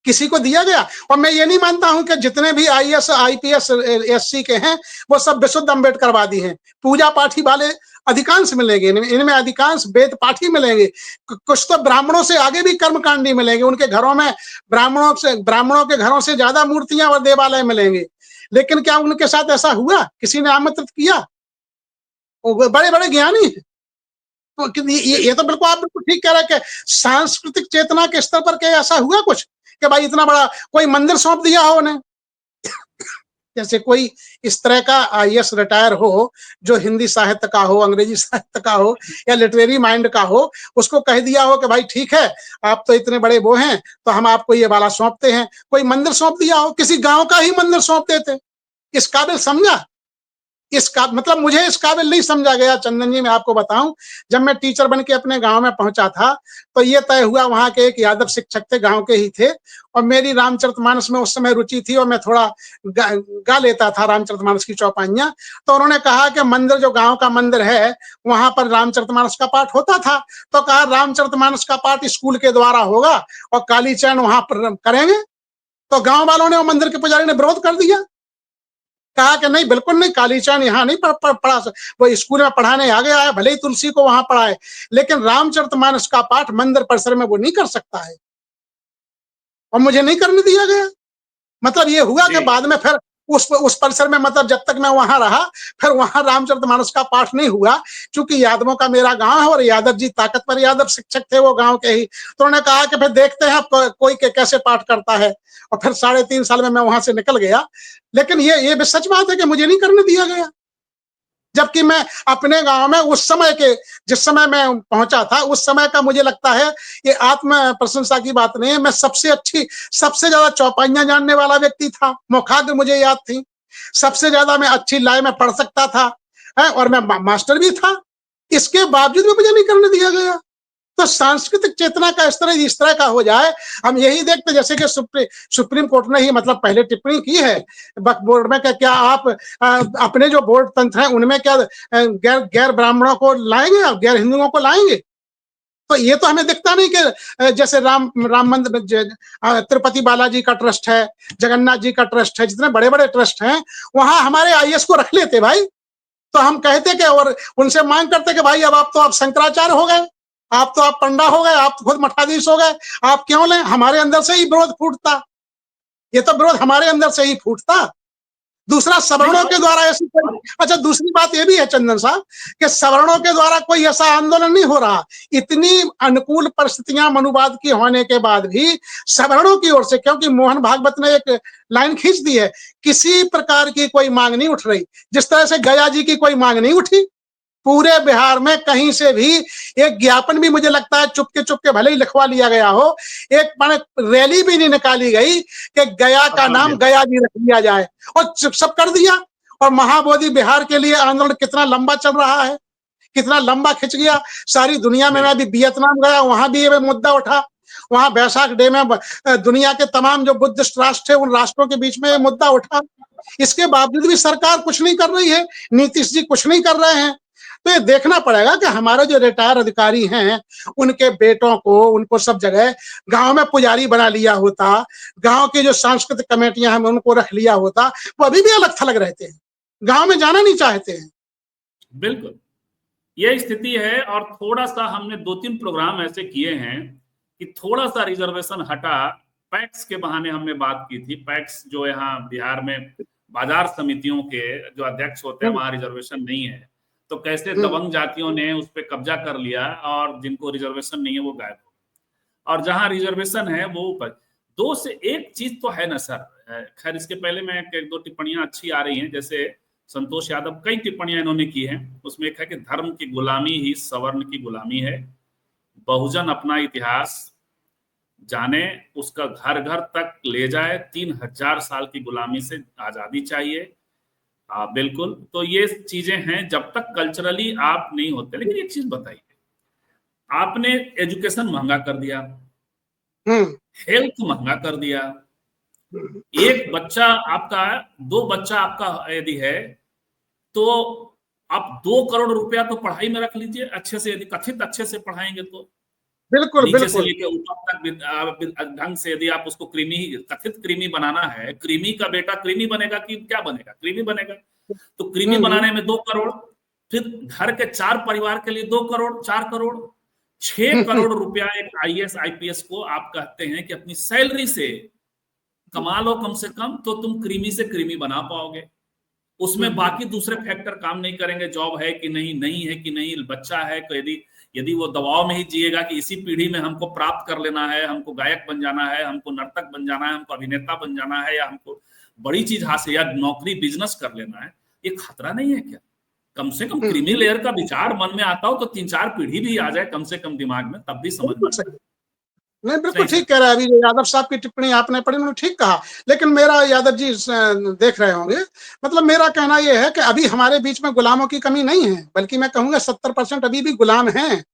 किसी को दिया गया। और मैं ये नहीं मानता हूं कि जितने भी आईएएस आईपीएस एससी के हैं वो सब विशुद्ध अम्बेडकरवादी हैं। पूजा पाठी वाले अधिकांश मिलेंगे, इनमें अधिकांश वेद पाठी मिलेंगे, कुछ तो ब्राह्मणों से आगे भी कर्मकांडी मिलेंगे, उनके घरों में ब्राह्मणों के घरों से ज्यादा मूर्तियां और देवालय मिलेंगे। लेकिन क्या उनके साथ ऐसा हुआ? किसी ने आमंत्रित किया? वो बड़े बड़े ज्ञानी हैं। तो ये तो बिल्कुल आप बिल्कुल ठीक कह रहे हैं कि सांस्कृतिक चेतना के स्तर पर क्या ऐसा हुआ कुछ कि भाई इतना बड़ा कोई मंदिर सौंप दिया हो उन्हें? जैसे कोई इस तरह का आईएएस रिटायर हो जो हिंदी साहित्य का हो, अंग्रेजी साहित्य का हो या लिटरेरी माइंड का हो, उसको कह दिया हो कि भाई ठीक है आप तो इतने बड़े वो हैं तो हम आपको ये वाला सौंपते हैं। कोई मंदिर सौंप दिया हो, किसी गांव का ही मंदिर सौंप देते, इस काबिल समझा? इसका मतलब मुझे इस काबिल नहीं समझा गया चंदन जी। मैं आपको बताऊं, जब मैं टीचर बन के अपने गांव में पहुंचा था तो ये तय हुआ, वहां के एक यादव शिक्षक थे, गांव के ही थे, और मेरी रामचरितमानस में उस समय रुचि थी और मैं थोड़ा गा लेता था रामचरितमानस की चौपाइयां। तो उन्होंने कहा कि मंदिर, जो गांव का मंदिर है वहां पर रामचरितमानस का पाठ होता था, तो कहा रामचरितमानस का पाठ स्कूल के द्वारा होगा और कालीचरण वहां पर करेंगे। तो गांव वालों ने और मंदिर के पुजारी ने विरोध कर दिया, कहा कि नहीं बिल्कुल नहीं, कालीचरण यहाँ नहीं पढ़ा, वो स्कूल में पढ़ाने आ गया है, भले ही तुलसी को वहां पढ़ाए, लेकिन रामचरितमानस का पाठ मंदिर परिसर में वो नहीं कर सकता है, और मुझे नहीं करने दिया गया। मतलब ये हुआ कि बाद में फिर उस परिसर में, मतलब जब तक मैं वहां रहा, फिर वहां रामचरितमानस का पाठ नहीं हुआ, क्योंकि यादवों का मेरा गांव है और यादव जी ताकतवर यादव शिक्षक थे वो गांव के ही। तो उन्होंने कहा कि फिर देखते हैं कोई के कैसे पाठ करता है, और फिर 3.5 साल में मैं वहां से निकल गया। लेकिन ये भी सच बात है कि मुझे नहीं करने दिया गया, जबकि मैं अपने गांव में उस समय के, जिस समय मैं पहुंचा था उस समय का, मुझे लगता है ये आत्म प्रशंसा की बात नहीं है, मैं सबसे ज्यादा चौपाइयां जानने वाला व्यक्ति था, मोखाग्र मुझे याद थी, सबसे ज्यादा मैं अच्छी लाइन में पढ़ सकता था, और मैं मास्टर भी था। इसके बावजूद भी मुझे नहीं करने दिया गया। तो सांस्कृतिक चेतना का इस तरह का हो जाए, हम यही देखते, जैसे कि सुप्रीम कोर्ट ने ही मतलब पहले टिप्पणी की है वक्फ बोर्ड में, क्या आप अपने जो बोर्ड तंत्र है उनमें क्या गैर ब्राह्मणों को लाएंगे और गैर हिंदुओं को लाएंगे? तो ये तो हमें दिखता नहीं कि जैसे राम मंदिर, तिरुपति बालाजी का ट्रस्ट है, जगन्नाथ जी का ट्रस्ट है, जितने बड़े बड़े ट्रस्ट हैं वहां हमारे आईएएस को रख लेते भाई, तो हम कहते कि और उनसे मांग करते कि भाई अब आप शंकराचार्य हो गए, आप पंडा हो गए, आप खुद मठाधीश हो गए, आप क्यों लें? हमारे अंदर से ही विरोध फूटता, ये तो विरोध हमारे अंदर से ही फूटता। दूसरा, सवर्णों के द्वारा ऐसी कोई, अच्छा दूसरी बात ये भी है चंदन साहब कि सवर्णों के द्वारा कोई ऐसा आंदोलन नहीं हो रहा। इतनी अनुकूल परिस्थितियां मनुवाद की होने के बाद भी सवर्णों की ओर से, क्योंकि मोहन भागवत ने एक लाइन खींच दी है, किसी प्रकार की कोई मांग नहीं उठ रही। जिस तरह से गया जी की कोई मांग नहीं उठी, पूरे बिहार में कहीं से भी एक ज्ञापन भी मुझे लगता है चुपके भले ही लिखवा लिया गया हो, एक माने रैली भी नहीं निकाली गई कि गया का नाम गया जी रख लिया जाए, और सब कर दिया। और महाबोधि बिहार के लिए आंदोलन कितना लंबा चल रहा है, कितना लंबा खिंच गया सारी दुनिया में। मैं अभी वियतनाम गया, वहां भी ये मुद्दा उठा, वहां बैसाख डे में दुनिया के तमाम जो बुद्धिस्ट राष्ट्र थे उन राष्ट्रों के बीच में मुद्दा उठा। इसके बावजूद भी सरकार कुछ नहीं कर रही है, नीतीश जी कुछ नहीं कर रहे हैं। तो ये देखना पड़ेगा कि हमारे जो रिटायर अधिकारी हैं उनके बेटों को, उनको सब जगह गांव में पुजारी बना लिया होता, गांव की जो सांस्कृतिक कमेटियां हैं उनको रख लिया होता, वो अभी भी अलग थलग रहते हैं, गांव में जाना नहीं चाहते हैं। बिल्कुल ये स्थिति है। और थोड़ा सा हमने 2-3 प्रोग्राम ऐसे किए हैं कि थोड़ा सा रिजर्वेशन हटा, पैक्स के बहाने हमने बात की थी। पैक्स जो यहाँ बिहार में बाजार समितियों के जो अध्यक्ष होते हैं वहां रिजर्वेशन नहीं है, तो कैसे दबंग जातियों ने उस पर कब्जा कर लिया और जिनको रिजर्वेशन नहीं है वो गायब हो, और जहां रिजर्वेशन है वो ऊपर। 2 से 1 चीज तो है ना सर, खैर इसके पहले मैं 1-2 टिप्पणियां अच्छी आ रही हैं, जैसे संतोष यादव कई टिप्पणियां इन्होंने की हैं, उसमें एक है कि धर्म की गुलामी ही सवर्ण की गुलामी है, बहुजन अपना इतिहास जाने, उसका घर घर तक ले जाए, 3000 साल की गुलामी से आजादी चाहिए। बिल्कुल, तो ये चीजें हैं जब तक कल्चरली आप नहीं होते। लेकिन एक चीज बताइए, आपने एजुकेशन महंगा कर दिया, हेल्थ महंगा कर दिया, एक बच्चा आपका, 2 बच्चा आपका यदि है तो आप 2 करोड़ रुपया तो पढ़ाई में रख लीजिए अच्छे से, यदि कथित अच्छे से पढ़ाएंगे तो बिल्कुल नीचे बिल्कुल से लेके ऊपर तक ढंग से, यदि आप उसको कृमि, कथित कृमि बनाना है, कृमि का बेटा कृमि बनेगा कि क्या बनेगा, कृमि बनेगा। तो कृमि बनाने में 2 करोड़, फिर घर के 4 परिवार के लिए 2 करोड़, 4 करोड़, 6 करोड़ रुपया एक IAS IPS को आप कहते हैं कि अपनी सैलरी से कमा लो कम से कम, तो तुम कृमि से कृमि बना पाओगे। उसमें बाकी दूसरे फैक्टर काम नहीं करेंगे, जॉब है कि नहीं, नहीं है कि नहीं, बच्चा है तो यदि वो दबाव में ही जिएगा कि इसी पीढ़ी में हमको प्राप्त कर लेना है, हमको गायक बन जाना है, हमको नर्तक बन जाना है, हमको अभिनेता बन जाना है, या हमको बड़ी चीज हासिल या नौकरी बिजनेस कर लेना है, ये खतरा नहीं है क्या? कम से कम क्रीमी लेयर का विचार मन में आता हो तो 3-4 पीढ़ी भी आ जाए कम से कम दिमाग में, तब भी समझ में। नहीं बिल्कुल ठीक कह रहा है। अभी यादव साहब की टिप्पणी आपने पढ़ी, उन्होंने ठीक कहा। लेकिन मेरा, यादव जी देख रहे होंगे, मतलब मेरा कहना यह है कि अभी हमारे बीच में गुलामों की कमी नहीं है, बल्कि मैं कहूंगा 70% अभी भी गुलाम हैं।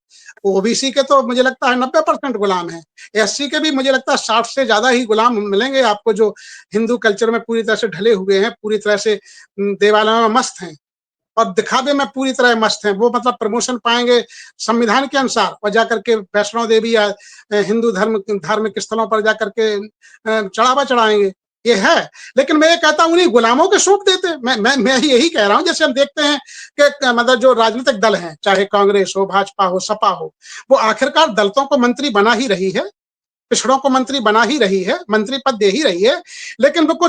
ओबीसी के तो मुझे लगता है 90% गुलाम है, SC के भी मुझे लगता है 60 से ज्यादा ही गुलाम मिलेंगे आपको, जो हिंदू कल्चर में पूरी तरह से ढले हुए हैं, पूरी तरह से देवालयों में मस्त हैं और दिखावे में पूरी तरह मस्त हैं। वो मतलब प्रमोशन पाएंगे संविधान के अनुसार, और जाकर के वैष्णो देवी या हिंदू धार्मिक स्थलों पर जाकर के चढ़ावा चढ़ाएंगे, ये है। लेकिन मैं ये कहता हूँ उन्हीं गुलामों के सौंप देते। मैं यही कह रहा हूँ, जैसे हम देखते हैं कि मतलब जो राजनीतिक दल हैं, चाहे कांग्रेस हो, भाजपा हो, सपा हो, वो आखिरकार दलितों को मंत्री बना ही रही है, पिछड़ों को मंत्री बना ही रही है, मंत्री पद दे ही रही है, लेकिन वो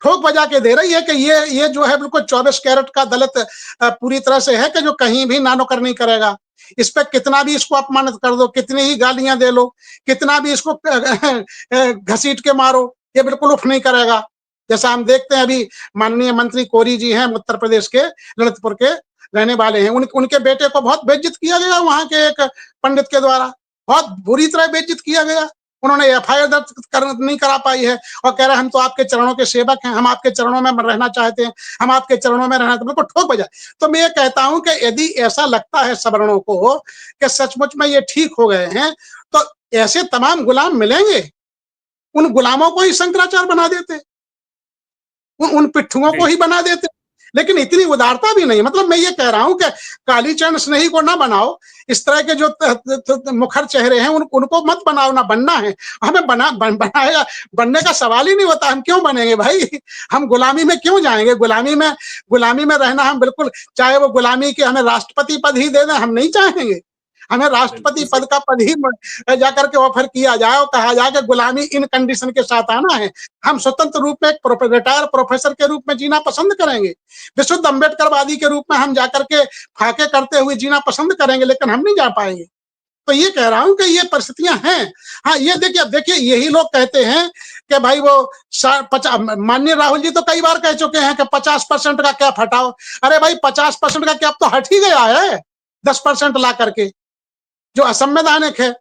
ठोक बजा के दे रही है कि ये जो है बिल्कुल 24 कैरेट का दलित पूरी तरह से है कि जो कहीं भी नानोकर नहीं करेगा। इस पे कितना भी इसको अपमानित कर दो, कितनी ही गालियां दे लो, कितना भी इसको घसीट के मारो, ये बिल्कुल उठ नहीं करेगा। जैसा हम देखते हैं अभी माननीय मंत्री कोरी जी हैं, उत्तर प्रदेश के ललितपुर के रहने वाले हैं, उनके बेटे को बहुत बेइज्जत किया गया वहां के एक पंडित के द्वारा, बहुत बुरी तरह बेइज्जत किया गया। उन्होंने FIR दर्ज नहीं करा पाई है और कह रहे हैं हम तो आपके चरणों के सेवक हैं, हम आपके चरणों में रहना चाहते हैं, हम आपके चरणों में रहना, तो बिल्कुल ठोक बजाए। तो मैं ये कहता हूं कि यदि ऐसा लगता है सवर्णों को कि सचमुच में ये ठीक हो गए हैं, तो ऐसे तमाम गुलाम मिलेंगे, उन गुलामों को ही शंकराचार्य बना देते, उन पिट्ठुओं को ही बना देते। लेकिन इतनी उदारता भी नहीं। मतलब मैं ये कह रहा हूं कि कालीचरण स्नेही को ना बनाओ, इस तरह के जो मुखर चेहरे हैं उनको मत बनाओ, ना बनना है हमें। बनाया बनने का सवाल ही नहीं होता। हम क्यों बनेंगे भाई? हम गुलामी में क्यों जाएंगे? गुलामी में रहना हम बिल्कुल, चाहे वो गुलामी के हमें राष्ट्रपति पद ही दे दें, हम नहीं चाहेंगे। हमें राष्ट्रपति पद का पद ही जाकर के ऑफर किया जाए और कहा जाए कि गुलामी इन कंडीशन के साथ आना है। हम स्वतंत्र रूप में एक रिटायर प्रोफेसर के रूप में जीना पसंद करेंगे, विशुद्ध अम्बेडकरवादी के रूप में हम जाकर के फाके करते हुए जीना पसंद करेंगे, लेकिन हम नहीं जा पाएंगे। तो ये कह रहा हूं कि ये परिस्थितियां हैं। हाँ, ये देखिए यही लोग कहते हैं कि भाई वो माननीय राहुल जी तो कई बार कह चुके हैं कि 50% का कैप हटाओ। अरे भाई 50% का कैप तो हट ही गया है 10% ला करके, जो असंवैधानिक है।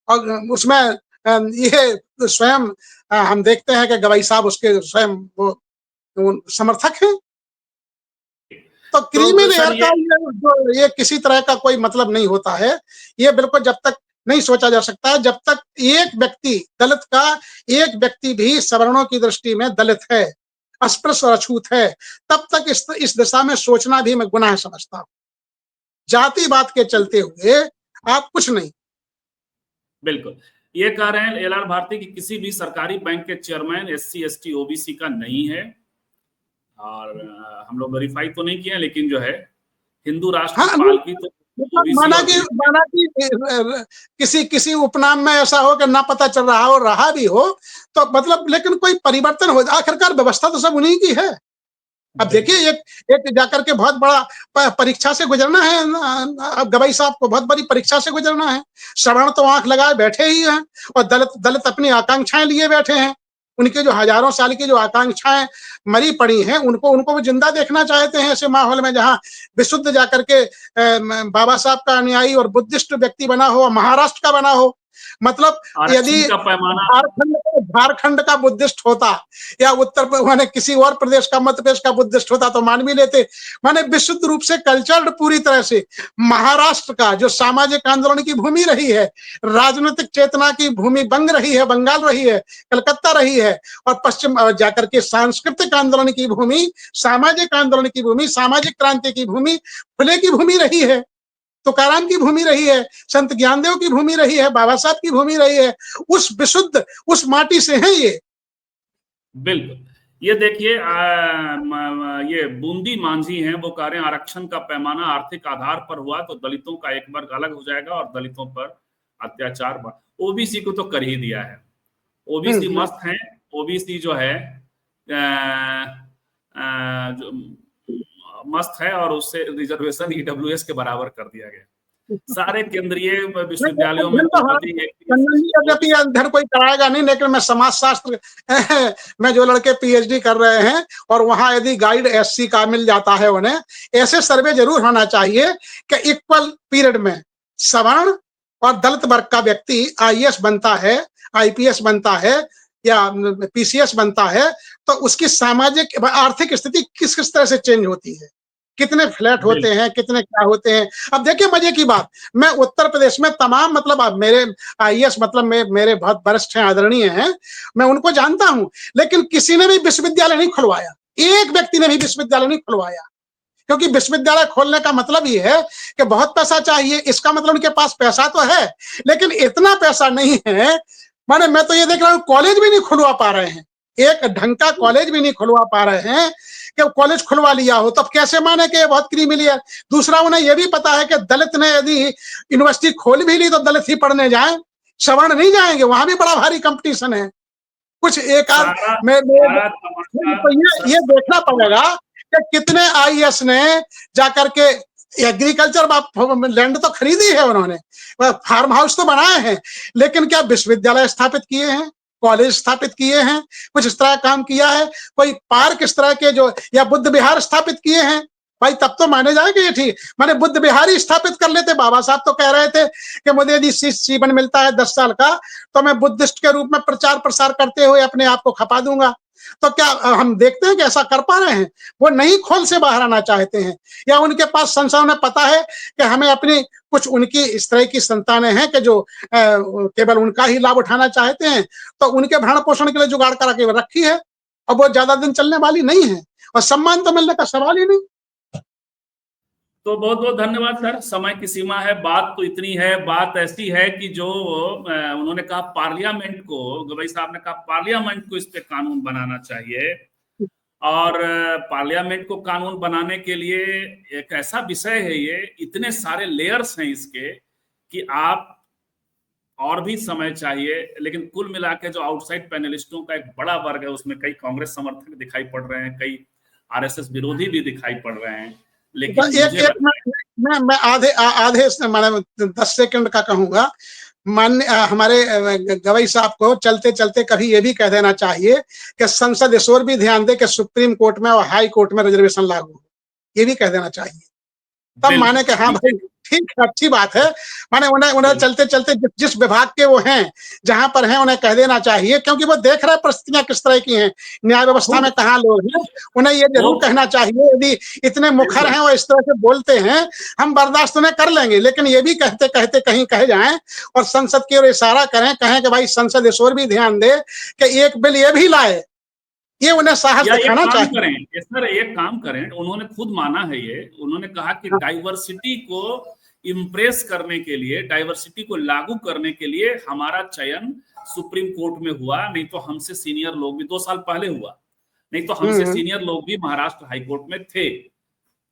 और उसमें ये स्वयं हम देखते हैं कि गवाई साहब उसके स्वयं वो समर्थक हैं। तो क्रीमी सर लेयर का ये किसी तरह का कोई मतलब नहीं होता है। ये बिल्कुल जब तक नहीं सोचा जा सकता है, जब तक एक व्यक्ति दलित का एक व्यक्ति भी सवर्णों की दृष्टि में दलित है, अस्पृश्य और अछूत है, तब तक इस दिशा में सोचना भी मैं गुनाह समझता हूं। जातिवाद के चलते हुए आप कुछ नहीं। बिल्कुल, ये कह रहे हैं एल.आर. भारती की किसी भी सरकारी बैंक के चेयरमैन SC ST OBC का नहीं है, और हम लोग वेरीफाई तो नहीं किए, लेकिन जो है हिंदू राष्ट्र हाँ, पालकी तो माना कि किसी उपनाम में ऐसा हो कि ना पता चल रहा हो, रहा भी हो, तो मतलब लेकिन कोई परिवर्तन हो। आखिरकार व्यवस्था तो सब उन्हीं की है। अब देखिए एक जाकर के बहुत बड़ा परीक्षा से गुजरना है। अब गवाई साहब को बहुत बड़ी परीक्षा से गुजरना है। सवर्ण तो आंख लगाए बैठे ही हैं, और दलित अपनी आकांक्षाएं लिए बैठे हैं। उनके जो हजारों साल की जो आकांक्षाएं मरी पड़ी हैं, उनको वो जिंदा देखना चाहते हैं ऐसे माहौल में, जहां विशुद्ध जाकर के बाबा साहब का अनुयायी और बुद्धिस्ट व्यक्ति बना हो, महाराष्ट्र का बना हो। मतलब यदि झारखंड का बुद्धिस्ट होता, या माने किसी और प्रदेश का, मध्य प्रदेश का बुद्धिस्ट होता, तो मान भी लेते। माने विशुद्ध रूप से कल्चर्ड पूरी तरह से महाराष्ट्र का, जो सामाजिक आंदोलन की भूमि रही है, राजनीतिक चेतना की भूमि बंग रही है, बंगाल रही है, कलकत्ता रही है, और पश्चिम जाकर के सांस्कृतिक आंदोलन की भूमि, सामाजिक आंदोलन की भूमि, सामाजिक क्रांति की भूमि, फुले की भूमि रही है, तुकाराम की भूमि रही है, संत ज्ञानदेव की भूमि रही है, बाबा साहब की भूमि रही है। उस विशुद्ध उस माटी से है ये। बिल्कुल, ये देखिए ये बूंदी मांझी हैं, वो कह रहे हैं आरक्षण का पैमाना आर्थिक आधार पर हुआ तो दलितों का एक वर्ग अलग हो जाएगा और दलितों पर अत्याचार। ओबीसी को तो कर ही दिया है। ओबीसी मस्त है। ओबीसी जो है जो मस्त है, और उससे रिजर्वेशन ईडब्ल्यूएस के बराबर कर दिया गया। सारे केंद्रीय विश्वविद्यालयों में अध्ययन कोई कराएगा नहीं, लेकिन मैं समाज शास्त्र में जो लड़के पीएचडी कर रहे हैं, और वहां यदि गाइड एससी का मिल जाता है उन्हें, ऐसे सर्वे जरूर होना चाहिए कि इक्वल पीरियड में सवर्ण और दलित वर्ग का व्यक्ति आईएएस बनता है, आईपीएस बनता है, या पीसीएस बनता है, तो उसकी सामाजिक आर्थिक स्थिति किस किस तरह से चेंज होती है, कितने फ्लैट होते हैं, कितने क्या होते हैं। अब देखिए मजे की बात, मैं उत्तर प्रदेश में तमाम, मतलब अब मेरे आईएएस मतलब मेरे बहुत वरिष्ठ हैं, आदरणीय हैं, मैं उनको जानता हूं, लेकिन किसी ने भी विश्वविद्यालय नहीं खुलवाया, एक व्यक्ति ने भी विश्वविद्यालय नहीं खुलवाया। क्योंकि विश्वविद्यालय खोलने का मतलब ये है कि बहुत पैसा चाहिए। इसका मतलब उनके पास पैसा तो है, लेकिन इतना पैसा नहीं है। माने मैं तो ये देख रहा हूँ कॉलेज भी नहीं खुलवा पा रहे हैं, एक ढंग का कॉलेज भी नहीं खुलवा पा रहे हैं। कि कॉलेज खुलवा लिया हो तब कैसे माने कि ये बहुत क्रीमी है। दूसरा, उन्हें यह भी पता है कि दलित ने यदि यूनिवर्सिटी खोल भी ली तो दलित ही पढ़ने जाए, सवर्ण नहीं जाएंगे, वहां भी बड़ा भारी कंपटीशन है। कुछ एक आध तो ये देखना पड़ेगा कि कितने आईएएस ने जाकर के एग्रीकल्चर लैंड तो खरीदी है उन्होंने, फार्म हाउस तो बनाए हैं, लेकिन क्या विश्वविद्यालय स्थापित किए हैं, कॉलेज स्थापित किए हैं, कुछ इस तरह काम किया है, कोई पार्क इस तरह के जो, या बुद्ध विहार स्थापित किए हैं? भाई तब तो माने जाएंगे ये ठीक। माने बुद्ध विहार ही स्थापित कर लेते। बाबा साहब तो कह रहे थे कि मुझे यदि जीवन मिलता है 10 साल का, तो मैं बुद्धिस्ट के रूप में प्रचार प्रसार करते हुए अपने आप को खपा दूंगा। तो क्या हम देखते हैं कि ऐसा कर पा रहे हैं? वो नहीं खोल से बाहर आना चाहते हैं, या उनके पास संसार में पता है कि हमें अपनी कुछ उनकी इस तरह की संतानें हैं कि जो केवल उनका ही लाभ उठाना चाहते हैं, तो उनके भरण पोषण के लिए जुगाड़ करा के रखी है, और वो ज्यादा दिन चलने वाली नहीं है, और सम्मान तो मिलने का सवाल ही नहीं। तो बहुत बहुत धन्यवाद सर, समय की सीमा है, बात तो इतनी है, बात ऐसी है कि जो उन्होंने कहा पार्लियामेंट को, गवई साहब ने कहा पार्लियामेंट को इस पे कानून बनाना चाहिए, और पार्लियामेंट को कानून बनाने के लिए एक ऐसा विषय है, ये इतने सारे लेयर्स हैं इसके कि आप और भी समय चाहिए। लेकिन कुल मिला के जो आउटसाइड पैनलिस्टों का एक बड़ा वर्ग है, उसमें कई कांग्रेस समर्थक दिखाई पड़ रहे हैं, कई आरएसएस विरोधी भी दिखाई पड़ रहे हैं, लेकिन मैं आधे माने 10 सेकंड का कहूंगा। मान्य हमारे गवई साहब को चलते चलते कभी ये भी कह देना चाहिए कि संसद इस ओर भी ध्यान दे कि सुप्रीम कोर्ट में और हाई कोर्ट में रिजर्वेशन लागू हो, ये भी कह देना चाहिए, तब माने कि हाँ भाई ठीक है, अच्छी बात है। माने उन्हें चलते चलते जिस विभाग के वो हैं, जहां पर हैं, उन्हें कह देना चाहिए, क्योंकि वो देख रहे हैं परिस्थितियां किस तरह की हैं, न्याय व्यवस्था में कहाँ लोग हैं। उन्हें ये जरूर कहना चाहिए, यदि इतने मुखर हैं और इस तरह से बोलते हैं, हम बर्दाश्त उन्हें कर लेंगे, लेकिन ये भी कहते कहते कहीं कह जाएं और संसद की ओर इशारा करें, कहें कि भाई संसद इस ओर भी ध्यान दे कि एक बिल ये भी लाए, ये उन्हें साहस दिखाना चाहिए। सर एक काम करें, उन्होंने खुद माना है ये, उन्होंने कहा कि डाइवर्सिटी को इम्प्रेस करने के लिए, डाइवर्सिटी को लागू करने के लिए हमारा चयन सुप्रीम कोर्ट में हुआ, नहीं तो हमसे सीनियर लोग भी 2 साल पहले हुआ, नहीं तो हमसे सीनियर लोग भी महाराष्ट्र हाईकोर्ट में थे।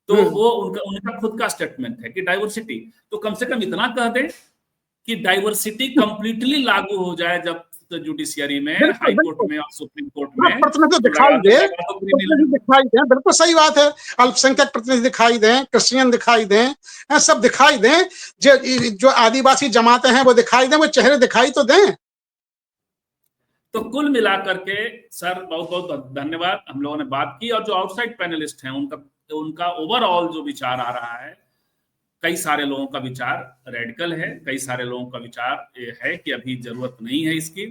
तो वो उनका खुद का स्टेटमेंट है कि डाइवर्सिटी, तो कम से कम इतना कह दें कि डाइवर्सिटी कंप्लीटली लागू हो जाए जब जुडिशियरी में, हाई कोर्ट में और सुप्रीम कोर्ट में प्रतिनिधि दिखाई दे, बिल्कुल सही बात है। अल्पसंख्यक प्रतिनिधि दिखाई दें, क्रिश्चियन दिखाई दें, सब दिखाई दें, जो आदिवासी जमातें हैं वो दिखाई दें, वो चेहरे दिखाई तो दें। तो कुल मिलाकर के सर बहुत बहुत धन्यवाद, हम लोगों ने बात की, और जो आउटसाइड पैनलिस्ट हैं उनका ओवरऑल जो विचार आ रहा है, कई सारे लोगों का विचार रेडिकल है, कई सारे लोगों का विचार ये है कि अभी जरूरत नहीं है इसकी,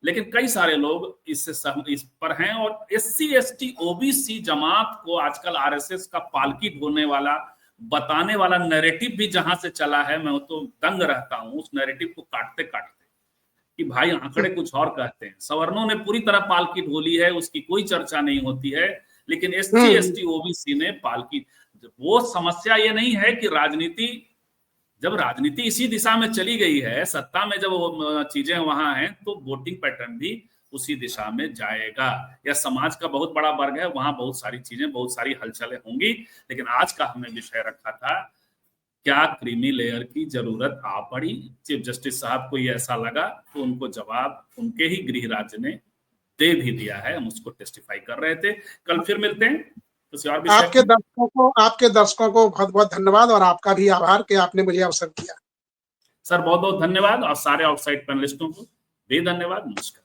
लेकिन कई सारे लोग इस पर हैं। और SC ST OBC जमात को आजकल RSS का पालकी ढोने वाला, बताने वाला नैरेटिव भी जहां से चला है, मैं तो दंग रहता हूं उस नैरेटिव को काटते काटते कि भाई आंकड़े कुछ और कहते हैं। सवर्णों ने पूरी तरह पालकी ढोली है, उसकी कोई चर्चा नहीं होती है, लेकिन SC ST OBC ने पालकी, वो समस्या ये नहीं है कि जब राजनीति इसी दिशा में चली गई है, सत्ता में जब वो चीजें वहां हैं, तो वोटिंग पैटर्न भी उसी दिशा में जाएगा। या समाज का बहुत बड़ा वर्ग है, वहां बहुत सारी चीजें, बहुत सारी हलचलें होंगी। लेकिन आज का हमने विषय रखा था, क्या क्रीमी लेयर की जरूरत आ पड़ी? चीफ जस्टिस साहब को ये ऐसा लगा, तो उनको जवाब उनके ही गृह राज्य ने दे भी दिया है, हम उसको टेस्टिफाई कर रहे थे। कल फिर मिलते हैं। आपके दर्शकों को बहुत बहुत धन्यवाद, और आपका भी आभार कि आपने मुझे अवसर दिया। सर बहुत बहुत धन्यवाद, और सारे आउटसाइड पैनलिस्टों को भी धन्यवाद। नमस्कार।